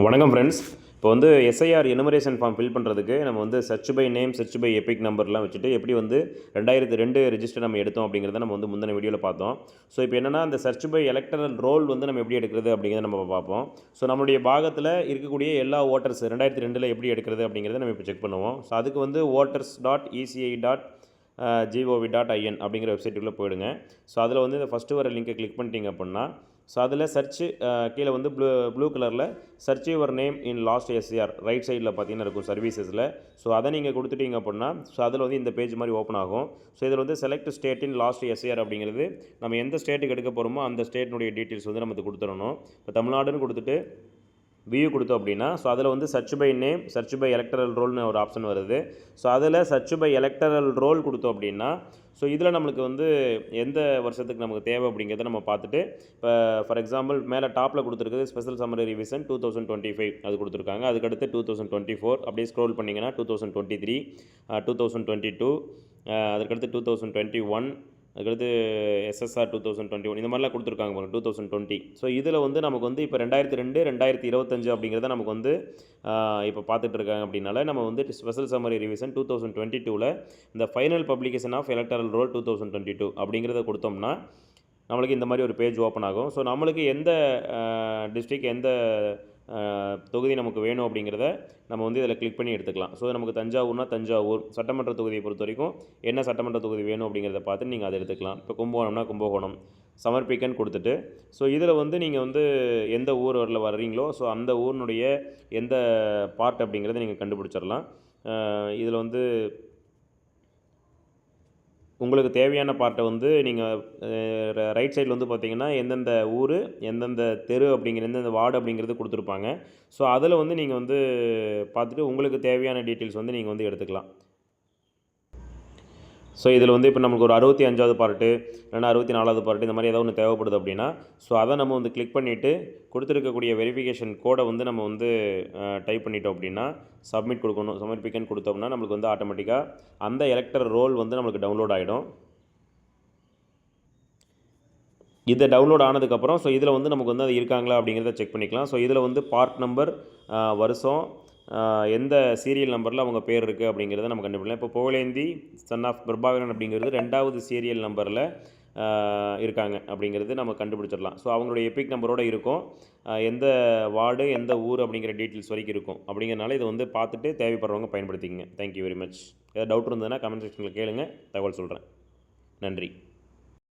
வணக்கம் ஃப்ரெண்ட்ஸ். இப்போ வந்து எஸ்ஐஆர் எனுமரேஷன் ஃபார்ம் ஃபில் பண்ணுறதுக்கு நம்ம வந்து search by name, search by EPIC நம்பர்லாம் வச்சுட்டு எப்படி வந்து 2002 ரெஜிஸ்டர் நம்ம எடுத்தோம் அப்படிங்கிறத நம்ம வந்து முந்தின வீடியோவில் பார்த்தோம். ஸோ இப்போ என்னென்னா அந்த சர்ச் பை எலக்டரல் ரோல் வந்து நம்ம எப்படி எடுக்கிறது அப்படிங்கிறத நம்ம பார்ப்போம். ஸோ நம்மளுடைய பாகத்தில் இருக்கக்கூடிய எல்லா ஓட்டர்ஸ் 2002 எப்படி எடுக்கிறது அப்படிங்கிறத நம்ம இப்போ செக் பண்ணுவோம். ஸோ அதுக்கு வந்து voters.eci.gov.in அப்படிங்கிற வெப்சைட்டுக்குள்ளே போயிடுங்க. ஸோ அதில் வந்து இந்த ஃபஸ்ட்டு வர லிங்கை கிளிக் பண்ணிட்டீங்க அப்படின்னா ஸோ அதில் சர்ச்சு கீழே வந்து ப்ளூ கலரில் search your name in last SAR right சைடில் பார்த்தீங்கன்னா இருக்கும் சர்வீசஸில். ஸோ அதை நீங்கள் கொடுத்துட்டீங்க அப்படின்னா ஸோ அதில் வந்து இந்த பேஜ் மாதிரி ஓப்பன் ஆகும். ஸோ இதில் வந்து செலக்ட் ஸ்டேட் இன் லாஸ்ட் எஸ்ஏஆர் அப்படிங்கிறது நம்ம எந்த ஸ்டேட்டுக்கு எடுக்க போகிறோமோ அந்த ஸ்டேட்டினுடைய டீட்டெயில்ஸ் வந்து நமக்கு கொடுத்துடணும். இப்போ தமிழ்நாடுன்னு கொடுத்துட்டு வியூ கொடுத்தோம் அப்படின்னா ஸோ அதில் வந்து search by name, search by electoral ரோல்னு ஒரு ஆப்ஷன் வருது. ஸோ அதில் சர்ச் பை எலக்டரல் ரோல் கொடுத்தோம் அப்படின்னா ஸோ இதில் நம்மளுக்கு வந்து எந்த வருஷத்துக்கு நமக்கு தேவை அப்படிங்கிறத நம்ம பார்த்துட்டு இப்போ ஃபார் எக்ஸாம்பிள் மேலே டாப்பில் கொடுத்துருக்குது ஸ்பெஷல் சம்மரி ரிவிஷன் 2025 அது கொடுத்துருக்காங்க. அதுக்கடுத்து 2024 அப்படியே ஸ்க்ரோல் பண்ணிங்கன்னா 2023, 2022, அதுக்கடுத்து 2021, அதுக்கடுத்து எஸ்எஸ்ஆர் 2021 இந்த மாதிரிலாம் கொடுத்துருக்காங்க பாருங்கள் 2020. ஸோ இதில் வந்து நமக்கு வந்து இப்போ 2002 2025 அப்படிங்கிறத நமக்கு வந்து இப்போ பார்த்துட்டு இருக்காங்க. அப்படின்னால நம்ம வந்து ஸ்பெஷல் சம்மரி ரிவிஷன் 2022ல் இந்த final publication of electoral roll 2022 அப்படிங்கிறத கொடுத்தோம்னா நம்மளுக்கு இந்த மாதிரி ஒரு பேஜ் ஓப்பன் ஆகும். ஸோ நம்மளுக்கு எந்த டிஸ்ட்ரிக்ட் எந்த தொகுதி நமக்கு வேணும் அப்படிங்கிறத நம்ம வந்து இதில் கிளிக் பண்ணி எடுத்துக்கலாம். ஸோ நமக்கு தஞ்சாவூர்னா தஞ்சாவூர் சட்டமன்ற தொகுதியை பொறுத்த வரைக்கும் என்ன சட்டமன்ற தொகுதி வேணும் அப்படிங்கிறத பார்த்து நீங்கள் அதை எடுத்துக்கலாம். இப்போ கும்பகோணம்னா கும்பகோணம் சமர்ப்பிக்கன்னு கொடுத்துட்டு ஸோ இதில் வந்து நீங்கள் வந்து எந்த ஊரில் வர்றீங்களோ ஸோ அந்த ஊரினுடைய எந்த பார்ட் அப்படிங்கிறத நீங்கள் கண்டுபிடிச்சிடலாம். இதில் வந்து உங்களுக்கு தேவையான பார்ட்டை வந்து நீங்கள் ரைட் சைடில் வந்து பார்த்தீங்கன்னா எந்தெந்த ஊர், எந்தெந்த தெரு அப்படிங்கிற எந்தெந்த வார்டு அப்படிங்கிறது கொடுத்துருப்பாங்க. ஸோ அதில் வந்து நீங்கள் வந்து பார்த்துட்டு உங்களுக்கு தேவையான டீட்டெயில்ஸ் வந்து நீங்கள் வந்து எடுத்துக்கலாம். ஸோ இதில் வந்து இப்போ நமக்கு ஒரு 65வது பார்ட்டு இல்லைனா 64வது பார்ட்டு இந்த மாதிரி ஏதாவது ஒன்று தேவைப்படுது அப்படின்னா ஸோ அதை நம்ம வந்து கிளிக் பண்ணிவிட்டு கொடுத்துருக்கக்கூடிய வெரிஃபிகேஷன் கோடை வந்து நம்ம வந்து டைப் பண்ணிட்டோம் அப்படின்னா சப்மிட் கொடுக்கணும். சமர்ப்பிக்கன்னு கொடுத்தோம்னா நம்மளுக்கு வந்து ஆட்டோமேட்டிக்காக அந்த எலக்டர் ரோல் வந்து நம்மளுக்கு டவுன்லோட் ஆகிடும். இதை டவுன்லோட் ஆனதுக்கப்புறம் ஸோ இதில் வந்து நமக்கு வந்து அது இருக்காங்களா அப்படிங்கிறத செக் பண்ணிக்கலாம். ஸோ இதில் வந்து பார்ட் நம்பர், வருஷம், எந்த சீரியல் நம்பரில் அவங்க பேர் இருக்குது அப்படிங்கிறத நம்ம கண்டுபிடிக்கலாம். இப்போ புகழேந்தி சன் ஆஃப் பிரபாகரன் அப்படிங்கிறது 2வது சீரியல் நம்பரில் இருக்காங்க அப்படிங்கிறது நம்ம கண்டுபிடிச்சிடலாம். ஸோ அவங்களுடைய எபிக் நம்பரோடு இருக்கும், எந்த வார்டு எந்த ஊர் அப்படிங்கிற டீட்டெயில்ஸ் வரைக்கும் இருக்கும். அப்படிங்கிறனால இதை வந்து பார்த்துட்டு தேவைப்படுறவங்க பயன்படுத்திக்கங்க. Thank you very much. ஏதாவது டவுட் இருந்ததுன்னா கமெண்ட் செக்ஷனில் கேளுங்க, தகவல் சொல்கிறேன். நன்றி.